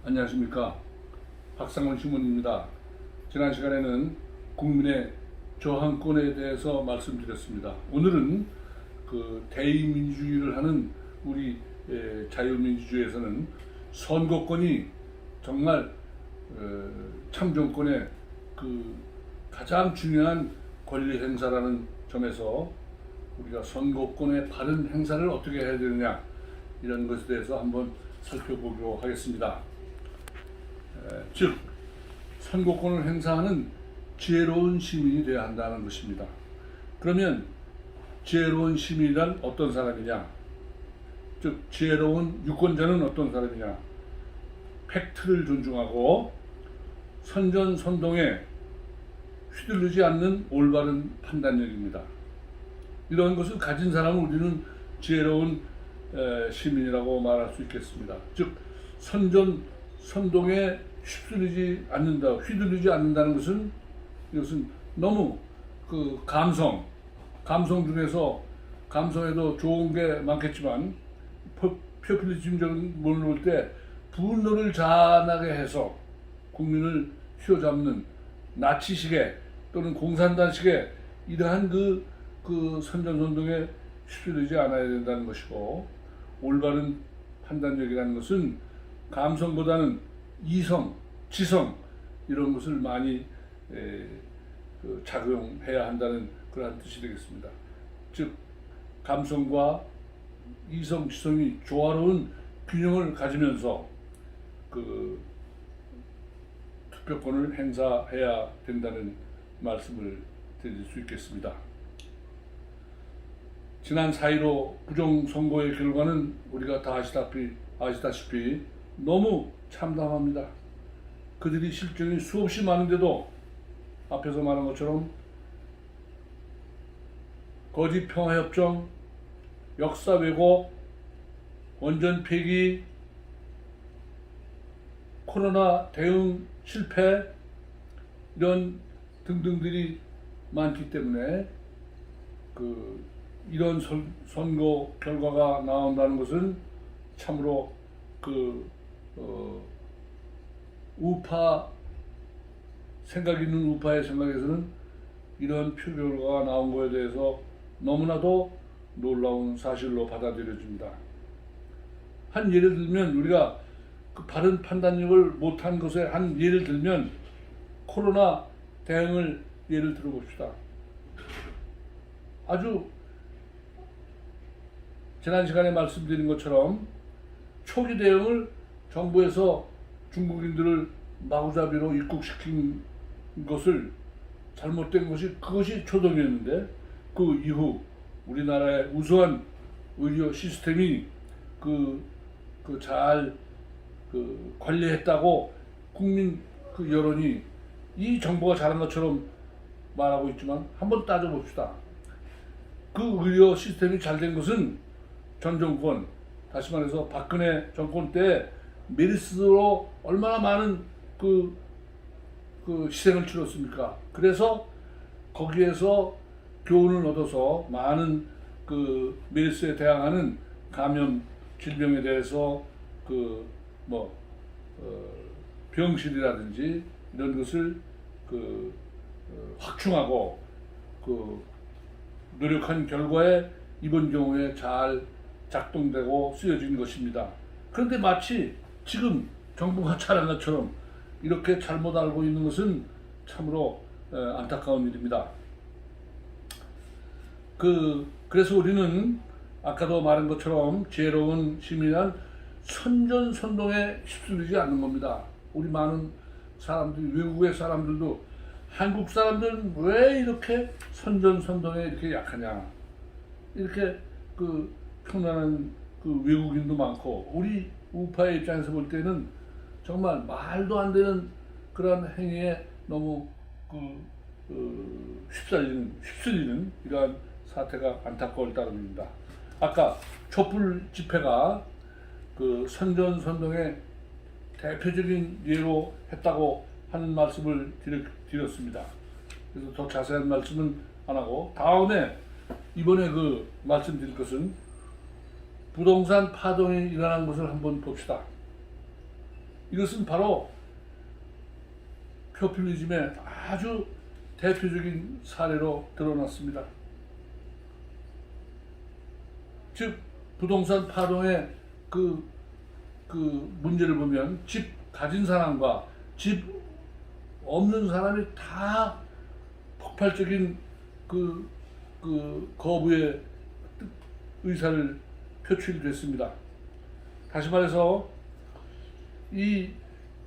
안녕하십니까. 박상원 신문입니다. 지난 시간에는 국민의 저항권에 대해서 말씀드렸습니다. 오늘은 그 대의민주주의를 하는 우리 자유민주주의에서는 선거권이 정말 참정권의 그 가장 중요한 권리 행사라는 점에서 우리가 선거권의 바른 행사를 어떻게 해야 되느냐, 이런 것에 대해서 한번 살펴보기로 하겠습니다. 즉 선거권을 행사하는 지혜로운 시민이 되어야 한다는 것입니다. 그러면 지혜로운 시민이란 어떤 사람이냐? 즉 지혜로운 유권자는 어떤 사람이냐? 팩트를 존중하고 선전선동에 휘둘리지 않는 올바른 판단력입니다. 이런 것을 가진 사람을 우리는 지혜로운 시민이라고 말할 수 있겠습니다. 즉 선전선동에 휘둘리지 않는다는 것은, 이것은 너무 그 감성 중에서 감성에도 좋은 게 많겠지만 포퓰리즘적인 면을 볼 때 분노를 자아나게 해서 국민을 휘어잡는 나치식의 또는 공산당식의 이러한 그 선전선동에 휘둘리지 않아야 된다는 것이고, 올바른 판단력이라는 것은 감성보다는 이성, 지성 이런 것을 많이 작용해야 한다는 그러한 뜻이 되겠습니다. 즉 감성과 이성, 지성이 조화로운 균형을 가지면서 그 투표권을 행사해야 된다는 말씀을 드릴 수 있겠습니다. 지난 4.15 부정선거의 결과는 우리가 다 아시다시피 너무 참담합니다. 그들이 실정이 수없이 많은데도 앞에서 말한 것처럼 거짓 평화협정, 역사 왜곡, 원전 폐기, 코로나 대응 실패, 이런 등등들이 많기 때문에 이런 선거 결과가 나온다는 것은 참으로 우파, 생각 있는 우파의 생각에서는 이런 표 결과가 나온 것에 대해서 너무나도 놀라운 사실로 받아들여집니다. 한 예를 들면, 우리가 그 바른 판단력을 못한 것에 한 예를 들면 코로나 대응을 예를 들어봅시다. 아주 지난 시간에 말씀드린 것처럼 초기 대응을 정부에서 중국인들을 마구잡이로 입국시킨 것을 잘못된 것이, 그것이 초동이었는데 그 이후 우리나라의 우수한 의료 시스템이 잘 관리했다고 국민 여론이 이 정부가 잘한 것처럼 말하고 있지만 한번 따져봅시다. 그 의료 시스템이 잘 된 것은 전 정권, 다시 말해서 박근혜 정권 때 메르스로 얼마나 많은 희생을 치렀습니까? 그래서 거기에서 교훈을 얻어서 많은 메르스에 대항하는 감염 질병에 대해서 병실이라든지 이런 것을 확충하고 노력한 결과에 이번 경우에 잘 작동되고 쓰여진 것입니다. 그런데 마치 지금 정부가 잘한 것처럼 이렇게 잘못 알고 있는 것은 참으로 안타까운 일입니다. 그래서 우리는 아까도 말한 것처럼 지혜로운 시민은 선전선동에 휩쓸리지 않는 겁니다. 우리 많은 사람들, 외국의 사람들도 한국 사람들은 왜 이렇게 선전선동에 이렇게 약하냐, 이렇게 평론하는 외국인도 많고, 우리 우파의 입장에서 볼 때는 정말 말도 안 되는 그런 행위에 너무 휩쓸리는 이러한 사태가 안타까울 따름입니다. 아까 촛불 집회가 선전선동의 대표적인 예로 했다고 하는 말씀을 드렸습니다. 그래서 더 자세한 말씀은 안 하고, 다음에 이번에 말씀드릴 것은 부동산 파동이 일어난 것을 한번 봅시다. 이것은 바로 포퓰리즘의 아주 대표적인 사례로 드러났습니다. 즉 부동산 파동의 그 문제를 보면 집 가진 사람과 집 없는 사람이 다 폭발적인 거부의 의사를 표출됐습니다. 다시 말해서 이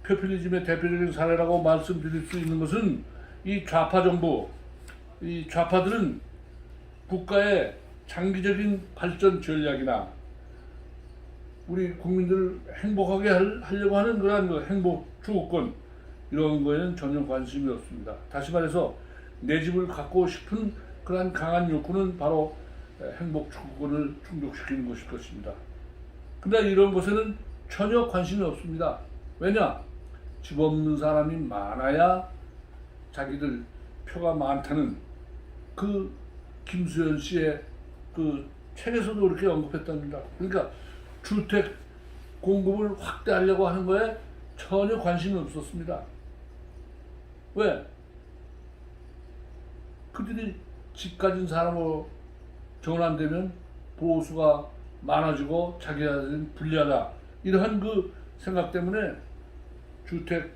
포퓰리즘의 대표적인 사례라고 말씀드릴 수 있는 것은 이 좌파 정부, 이 좌파들은 국가의 장기적인 발전 전략이나 우리 국민들을 행복하게 하려고 하는 그러한 행복 추구권 이런 거에는 전혀 관심이 없습니다. 다시 말해서 내 집을 갖고 싶은 그러한 강한 욕구는 바로 행복 추구권을 충족시키는 것일 것입니다. 그런데 이런 것에는 전혀 관심이 없습니다. 왜냐? 집 없는 사람이 많아야 자기들 표가 많다는 그 김수현 씨의 그 책에서도 그렇게 언급했답니다. 그러니까 주택 공급을 확대하려고 하는 거에 전혀 관심이 없었습니다. 왜? 그들이 집 가진 사람으로 전환되면 보수가 많아지고 자기들은 불리하다. 이러한 그 생각 때문에 주택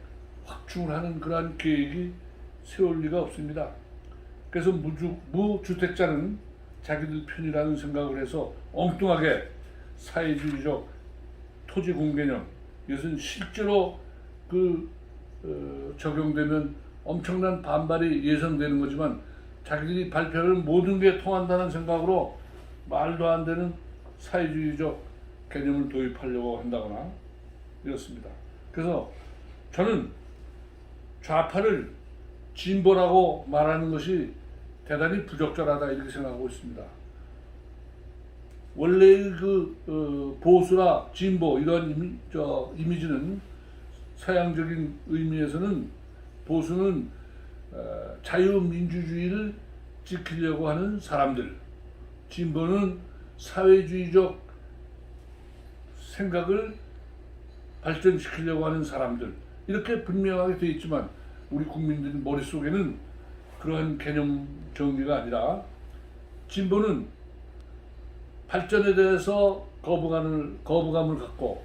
확충을 하는 그러한 계획이 세울 리가 없습니다. 그래서 무주택자는 자기들 편이라는 생각을 해서 엉뚱하게 사회주의적 토지 공개념, 이것은 실제로 적용되면 엄청난 반발이 예상되는 거지만 자기들이 발표하는 모든 게 통한다는 생각으로 말도 안 되는 사회주의적 개념을 도입하려고 한다거나 이렇습니다. 그래서 저는 좌파를 진보라고 말하는 것이 대단히 부적절하다 이렇게 생각하고 있습니다. 원래의 보수나 진보 이런 이미지는 서양적인 의미에서는 보수는 자유민주주의를 지키려고 하는 사람들, 진보는 사회주의적 생각을 발전시키려고 하는 사람들, 이렇게 분명하게 되어 있지만 우리 국민들 머릿속에는 그러한 개념 정리가 아니라 진보는 발전에 대해서 거부감을 갖고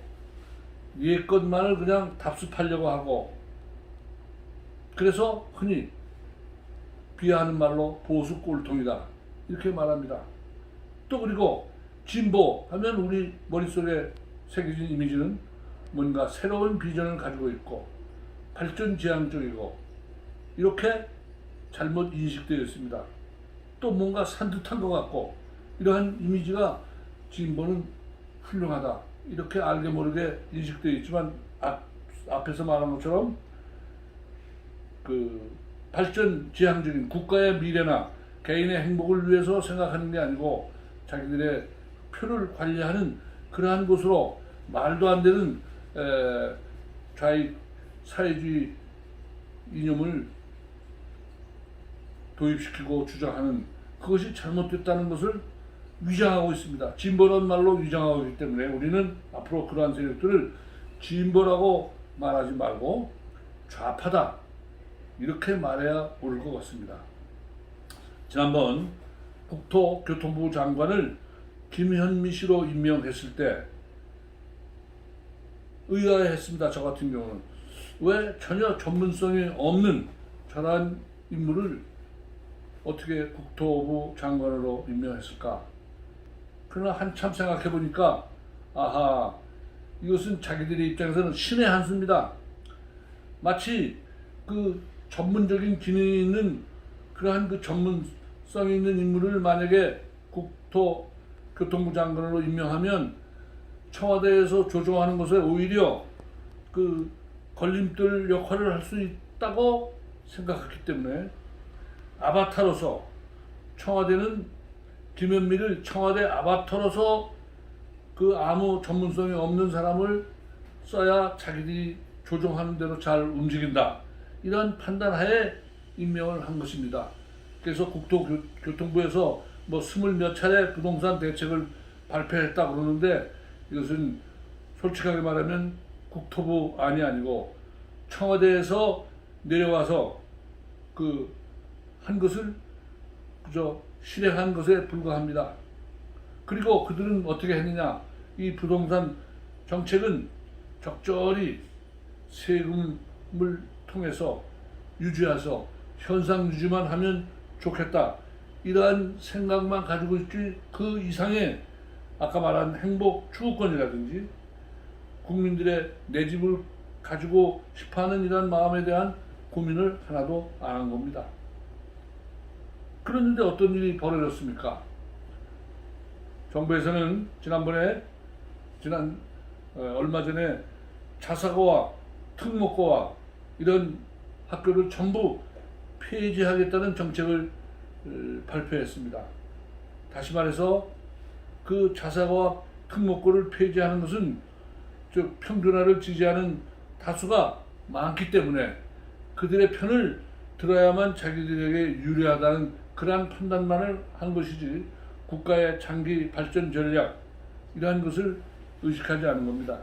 옛것만을 그냥 답습하려고 하고, 그래서 흔히 비하하는 말로 보수 꼴통이다 이렇게 말합니다. 또 그리고 진보 하면 우리 머릿속에 새겨진 이미지는 뭔가 새로운 비전을 가지고 있고 발전지향적이고 이렇게 잘못 인식되어 있습니다. 또 뭔가 산뜻한 것 같고 이러한 이미지가 진보는 훌륭하다 이렇게 알게 모르게 인식되어 있지만 앞에서 말한 것처럼 발전지향적인 국가의 미래나 개인의 행복을 위해서 생각하는 게 아니고 자기들의 표를 관리하는 그러한 곳으로 말도 안 되는 좌익 사회주의 이념을 도입시키고 주장하는 그것이 잘못됐다는 것을 위장하고 있습니다. 진보라는 말로 위장하고 있기 때문에 우리는 앞으로 그러한 세력들을 진보라고 말하지 말고 좌파다 이렇게 말해야 옳을 것 같습니다. 지난번 국토교통부 장관을 김현미 씨로 임명했을 때 의아해했습니다. 저 같은 경우는 왜 전혀 전문성이 없는 저러한 인물을 어떻게 국토부 장관으로 임명했을까? 그러나 한참 생각해 보니까 아하, 이것은 자기들의 입장에서는 신의 한 수입니다. 마치 전문적인 기능이 있는 그러한 전문성이 있는 인물을 만약에 국토교통부 장관으로 임명하면 청와대에서 조정하는 것에 오히려 걸림돌 역할을 할 수 있다고 생각했기 때문에 아바타로서 청와대는 김현미를 청와대 아바타로서 아무 전문성이 없는 사람을 써야 자기들이 조정하는 대로 잘 움직인다. 이런 판단하에 임명을 한 것입니다. 그래서 국토교통부에서 20몇 차례 부동산 대책을 발표했다 그러는데 이것은 솔직하게 말하면 국토부 안이 아니고 청와대에서 내려와서 그 한 것을 그저 실행한 것에 불과합니다. 그리고 그들은 어떻게 했느냐? 이 부동산 정책은 적절히 세금을 통해서 유지해서 현상 유지만 하면 좋겠다. 이러한 생각만 가지고 있지 그 이상의 아까 말한 행복 추구권이라든지 국민들의 내 집을 가지고 싶어하는 이러한 마음에 대한 고민을 하나도 안 한 겁니다. 그런데 어떤 일이 벌어졌습니까? 정부에서는 얼마 전에 자사고와 특목고와 이런 학교를 전부 폐지하겠다는 정책을 발표했습니다. 다시 말해서 그 자사고와 특목고를 폐지하는 것은 즉 평준화를 지지하는 다수가 많기 때문에 그들의 편을 들어야만 자기들에게 유리하다는 그러한 판단만을 한 것이지 국가의 장기 발전 전략 이러한 것을 의식하지 않은 겁니다.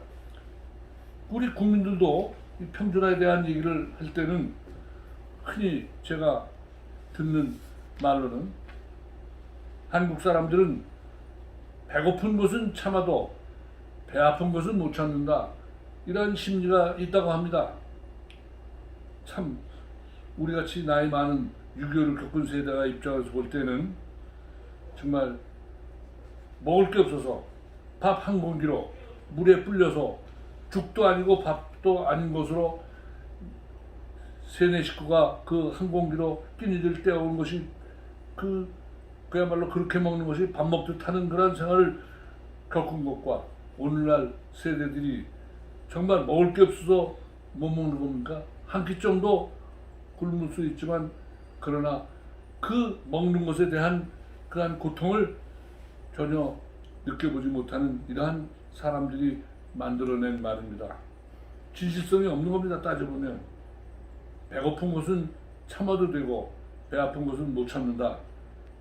우리 국민들도 이 평준화에 대한 얘기를 할 때는 흔히 제가 듣는 말로는 한국 사람들은 배고픈 것은 참아도 배 아픈 것은 못 참는다. 이런 심리가 있다고 합니다. 참 우리같이 나이 많은 6.25를 겪은 세대가 입장에서 볼 때는 정말 먹을 게 없어서 밥 한 공기로 물에 불려서 죽도 아니고 밥도 아닌 것으로 세네 식구가 그 한 공기로 끼니들 때우는 것이 그야말로 그렇게 먹는 것이 밥 먹듯 하는 그런 생활을 겪은 것과 오늘날 세대들이 정말 먹을 게 없어서 못 먹는 겁니까? 한 끼 정도 굶을 수 있지만 그러나 그 먹는 것에 대한 그러한 고통을 전혀 느껴보지 못하는 이러한 사람들이 만들어낸 말입니다. 진실성이 없는 겁니다. 따져보면 배고픈 것은 참아도 되고 배 아픈 것은 못 참는다.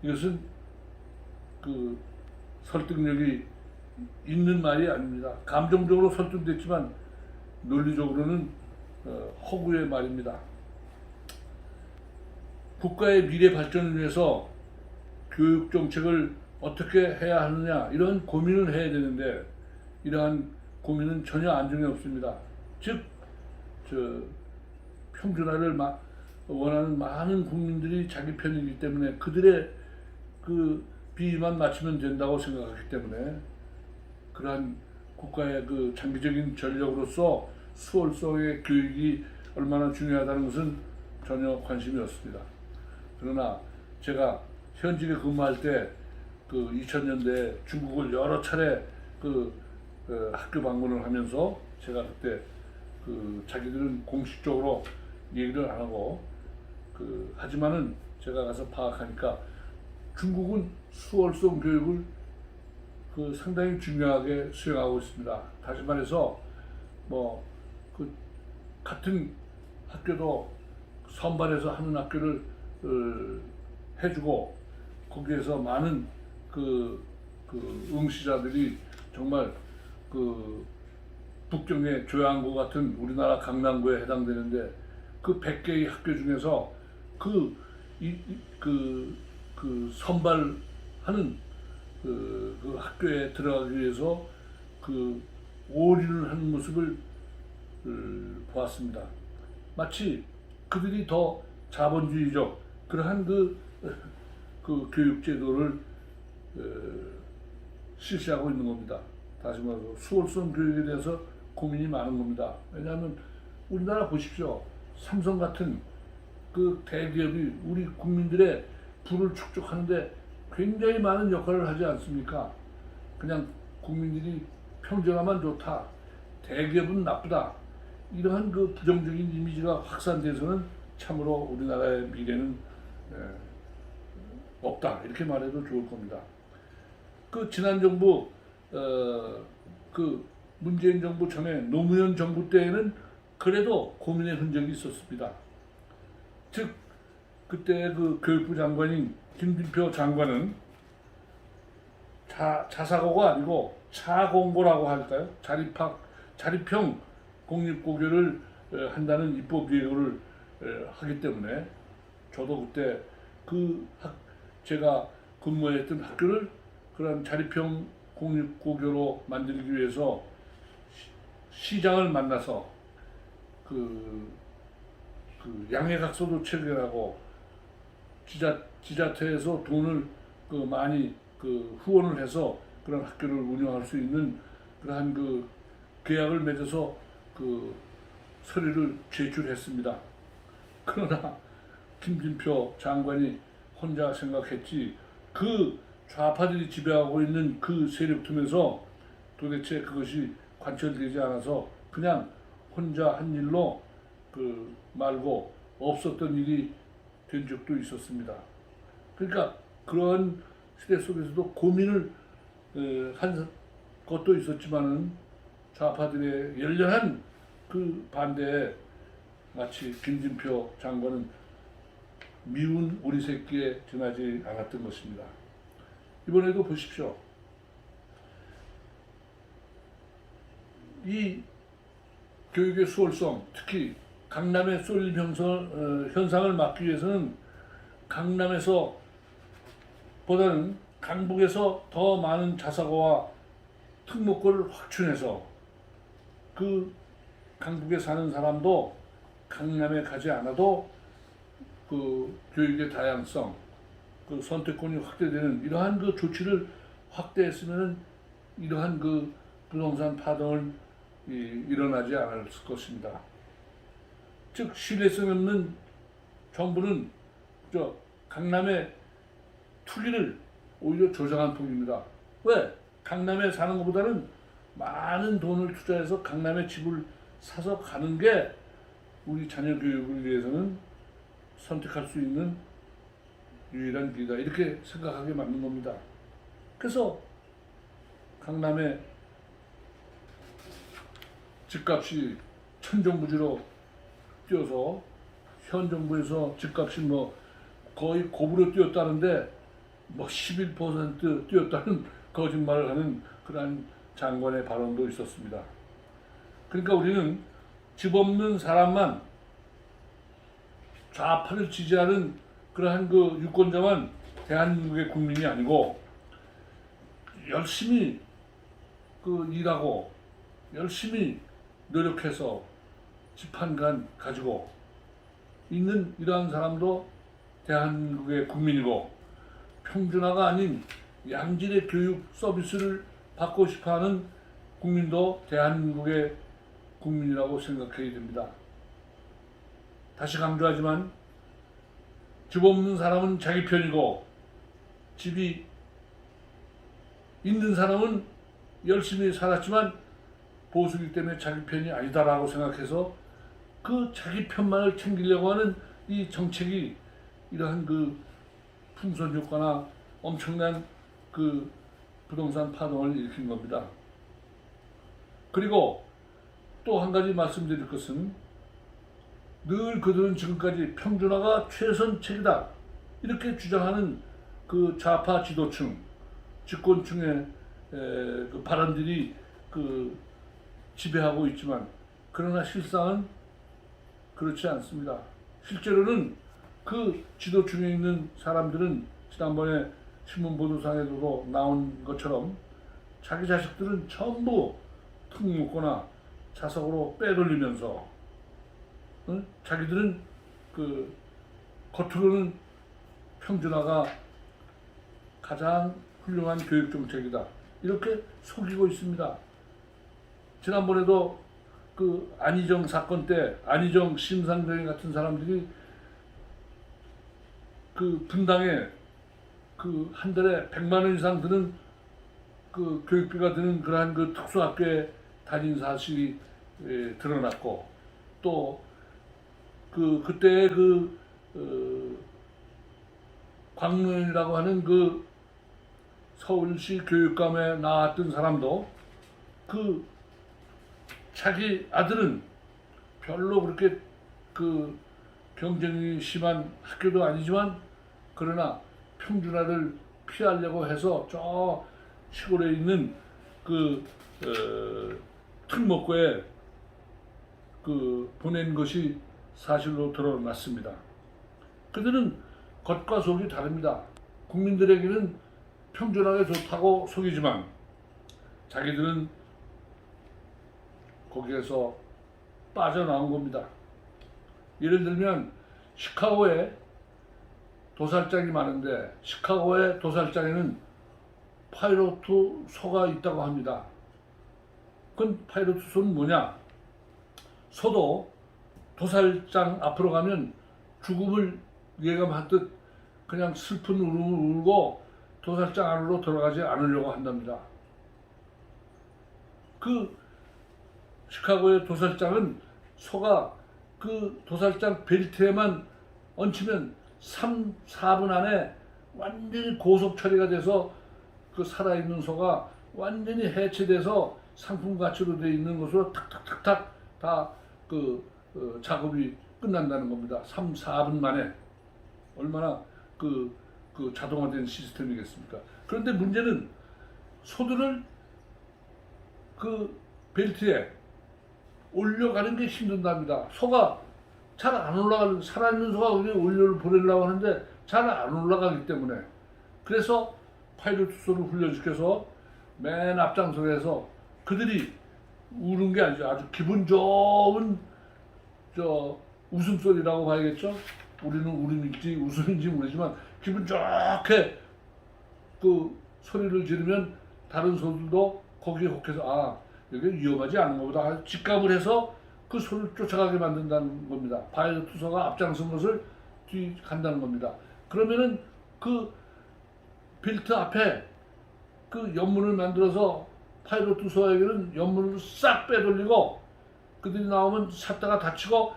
이것은 그 설득력이 있는 말이 아닙니다. 감정적으로 설득됐지만 논리적으로는 허구의 말입니다. 국가의 미래 발전을 위해서 교육 정책을 어떻게 해야 하느냐 이런 고민을 해야 되는데 이러한 고민은 전혀 안중에 없습니다. 즉 평준화를 원하는 많은 국민들이 자기 편이기 때문에 그들의 그 비위만 맞추면 된다고 생각하기 때문에 그러한 국가의 그 장기적인 전력으로서 수월성의 교육이 얼마나 중요하다는 것은 전혀 관심이 없습니다. 그러나 제가 현직에 근무할 때 그 2000년대에 중국을 여러 차례 학교 방문을 하면서 제가 그때 자기들은 공식적으로 얘기를 안 하고 하지만은 제가 가서 파악하니까 중국은 수월성 교육을 상당히 중요하게 수행하고 있습니다. 다시 말해서 같은 학교도 선발해서 하는 학교를 해주고 거기에서 많은 응시자들이 정말 북경의 조양구 같은 우리나라 강남구에 해당되는데 그 100개의 학교 중에서 선발하는 그 학교에 들어가기 위해서 오리를 하는 모습을 보았습니다. 마치 그들이 더 자본주의적 그러한 교육 제도를 실시하고 있는 겁니다. 다시 말해서 수월성 교육에 대해서 고민이 많은 겁니다. 왜냐하면 우리나라 보십시오. 삼성 같은 그 대기업이 우리 국민들의 부를 축적하는데 굉장히 많은 역할을 하지 않습니까? 그냥 국민들이 평정하면 좋다. 대기업은 나쁘다. 이러한 부정적인 이미지가 확산돼서는 참으로 우리나라의 미래는 없다. 이렇게 말해도 좋을 겁니다. 지난 정부 문재인 정부 전에 노무현 정부 때에는 그래도 고민의 흔적이 있었습니다. 즉 그때 교육부 장관인 김진표 장관은 자사고가 아니고 자공고라고 할까요? 자립형 공립고교를 한다는 입법 예고를 하기 때문에 저도 그때 제가 근무했던 학교를 그런 자립형 공립고교로 만들기 위해서 시장을 만나서 그 양해각서도 체결하고 지자체에서 돈을 많이 후원을 해서 그런 학교를 운영할 수 있는 그러한 계약을 맺어서 서류를 제출했습니다. 그러나 김진표 장관이 혼자 생각했지 좌파들이 지배하고 있는 세력 틈에서 도대체 그것이 관철되지 않아서 그냥 혼자 한 일로 말고 없었던 일이 된 적도 있었습니다. 그러니까 그런 시대 속에서도 고민을 한 것도 있었지만은 좌파들의 열렬한 반대에 마치 김진표 장관은 미운 오리 새끼에 지나지 않았던 것입니다. 이번에도 보십시오. 이 교육의 수월성, 특히 강남의 쏠림 현상을 막기 위해서는 강남에서 보다는 강북에서 더 많은 자사고와 특목고를 확충해서 강북에 사는 사람도 강남에 가지 않아도 교육의 다양성, 선택권이 확대되는 이러한 조치를 확대했으면 이러한 부동산 파동을 일어나지 않았을 것입니다. 즉 신뢰성 없는 정부는 강남의 투기를 오히려 조장한 폭입니다. 왜? 강남에 사는 것보다는 많은 돈을 투자해서 강남에 집을 사서 가는 게 우리 자녀 교육을 위해서는 선택할 수 있는 유일한 길이다. 이렇게 생각하게 만든 겁니다. 그래서 강남에 집값이 천정부지로 뛰어서 현 정부에서 집값이 거의 고부로 뛰었다는데 11% 뛰었다는 거짓말을 하는 그러한 장관의 발언도 있었습니다. 그러니까 우리는 집 없는 사람만 좌파를 지지하는 그러한 유권자만 대한민국의 국민이 아니고 열심히 일하고 열심히 노력해서 집 한 간 가지고 있는 이러한 사람도 대한민국의 국민이고 평준화가 아닌 양질의 교육 서비스를 받고 싶어하는 국민도 대한민국의 국민이라고 생각해야 됩니다. 다시 강조하지만 집 없는 사람은 자기 편이고 집이 있는 사람은 열심히 살았지만 보수기 때문에 자기 편이 아니다라고 생각해서 자기 편만을 챙기려고 하는 이 정책이 이러한 풍선 효과나 엄청난 부동산 파동을 일으킨 겁니다. 그리고 또 한 가지 말씀드릴 것은 늘 그들은 지금까지 평준화가 최선책이다 이렇게 주장하는 좌파 지도층, 집권층의 발언들이 지배하고 있지만 그러나 실상은 그렇지 않습니다. 실제로는 지도층에 있는 사람들은 지난번에 신문 보도상에도 나온 것처럼 자기 자식들은 전부 특목고나 자석으로 빼돌리면서 자기들은 겉으로는 평준화가 가장 훌륭한 교육 정책이다 이렇게 속이고 있습니다. 지난번에도 안희정 사건 때 안희정 심상정이 같은 사람들이 분당에 한 달에 100만 원 이상 드는 교육비가 드는 그러한 특수학교에 다닌 사실이 드러났고 또 그때 광론이라고 하는 서울시 교육감에 나왔던 사람도 자기 아들은 별로 그렇게 경쟁이 심한 학교도 아니지만 그러나 평준화를 피하려고 해서 저 시골에 있는 특목고에 보낸 것이 사실로 드러났습니다. 그들은 겉과 속이 다릅니다. 국민들에게는 평준하게 좋다고 속이지만 자기들은 거기에서 빠져나온 겁니다. 예를 들면 시카고에 도살장이 많은데 시카고의 도살장에는 파이로트 소가 있다고 합니다. 그건 파이로트 소는 뭐냐? 소도 도살장 앞으로 가면 죽음을 예감하듯 그냥 슬픈 울음을 울고 도살장 안으로 들어가지 않으려고 한답니다. 그 시카고의 도살장은 소가 그 도살장 벨트에만 얹히면 3, 4분 안에 완전히 고속 처리가 돼서 그 살아있는 소가 완전히 해체돼서 상품 가치로 되어 있는 것으로 탁탁탁탁 다 작업이 끝난다는 겁니다. 3, 4분 만에. 얼마나 그 자동화된 시스템이겠습니까? 그런데 문제는 소들을 그 벨트에 올려가는 게 힘든답니다. 소가 잘 안 올라가는, 살아있는 소가 올려를 보내려고 하는데 잘 안 올라가기 때문에, 그래서 파이로트 소를 훈련시켜서 맨 앞장서에서 그들이 우는 게 아니죠. 아주 기분 좋은 웃음소리라고 봐야겠죠. 우리는 울음인지 웃음인지 모르지만 기분 좋게 그 소리를 지르면 다른 소들도 거기에 혹해서 여기 위험하지 않은 것보다 직감을 해서 그 소를 쫓아가게 만든다는 겁니다. 파이로트 소가 앞장선 것을 뒤간다는 겁니다. 그러면은 그 벨트 앞에 그 연문을 만들어서 파이로트 소에게는 연문을 싹 빼돌리고 그들이 나오면 샀다가 다치고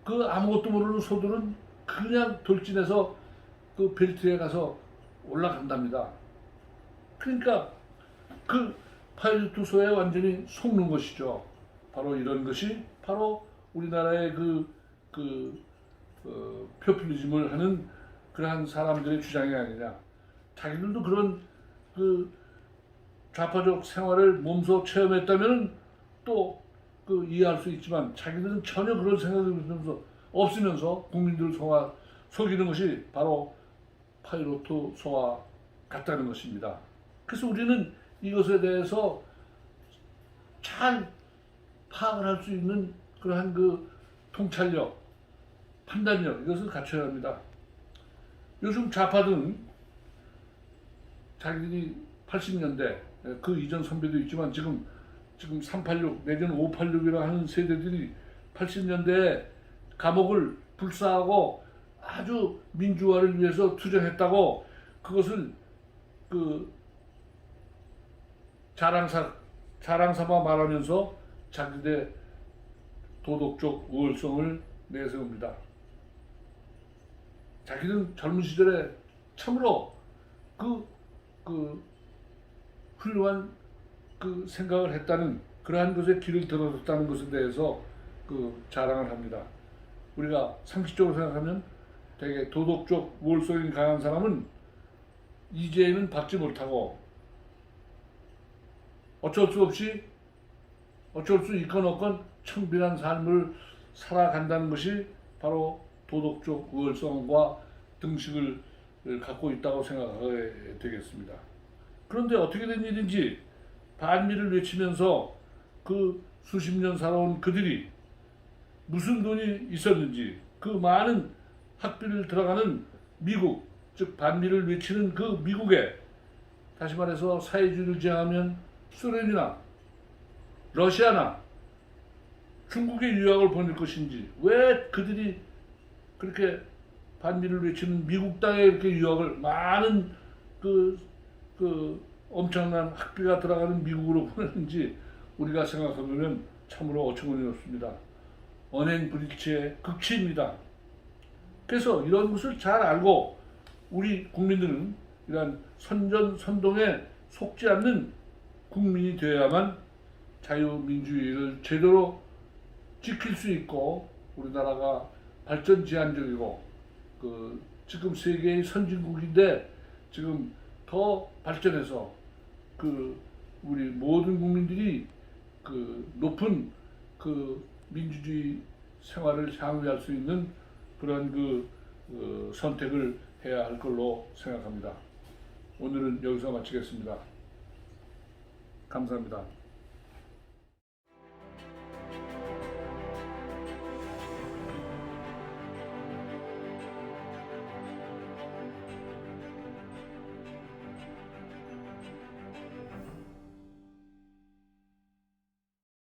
그 아무것도 모르는 소들은 그냥 돌진해서 그 벨트에 가서 올라간답니다. 그러니까 그 파이로트 소에 완전히 속는 것이죠. 바로 이런 것이 바로 우리나라의 표퓰리즘을 하는 그러한 사람들의 주장이 아니냐. 자기들도 그런 좌파적 생활을 몸소 체험했다면 또 이해할 수 있지만 자기들은 전혀 그런 생각이 없으면서 국민들을 속이는 것이 바로 파이로트 소와 같다는 것입니다. 그래서 우리는 이것에 대해서 잘 파악을 할 수 있는 그러한 통찰력, 판단력, 이것을 갖춰야 합니다. 요즘 좌파들은 자기들이 80년대 그 이전 선배도 있지만 지금 386 내지는 586이라 하는 세대들이 80년대에 감옥을 불사하고 아주 민주화를 위해서 투쟁했다고 그것을 자랑삼아 말하면서 자기들의 도덕적 우월성을 내세웁니다. 자기는 젊은 시절에 참으로 훌륭한 생각을 했다는 그러한 것에 길을 들어줬다는 것에 대해서 자랑을 합니다. 우리가 상식적으로 생각하면 되게 도덕적 우월성이 강한 사람은 이재는 받지 못하고 어쩔 수 있건 없건 청빈한 삶을 살아간다는 것이 바로 도덕적 우월성과 등식을 갖고 있다고 생각하게 되겠습니다. 그런데 어떻게 된 일인지 반미를 외치면서 수십 년 살아온 그들이 무슨 돈이 있었는지 그 많은 학비를 들어가는 미국, 즉 반미를 외치는 그 미국에 다시 말해서 사회주의를 지향하면 소련이나 러시아나 중국의 유학을 보낼 것인지 왜 그들이 그렇게 반미를 외치는 미국 땅에 이렇게 유학을 많은 엄청난 학비가 들어가는 미국으로 보내는지 우리가 생각해보면 참으로 어처구니 없습니다. 언행불일치의 극치입니다. 그래서 이런 것을 잘 알고 우리 국민들은 이러한 선전선동에 속지 않는 국민이 되어야만 자유민주주의를 제대로 지킬 수 있고 우리나라가 발전 지향적이고 지금 세계의 선진국인데 지금 더 발전해서 우리 모든 국민들이 높은 민주주의 생활을 향유할 수 있는 그런 선택을 해야 할 걸로 생각합니다. 오늘은 여기서 마치겠습니다. 감사합니다.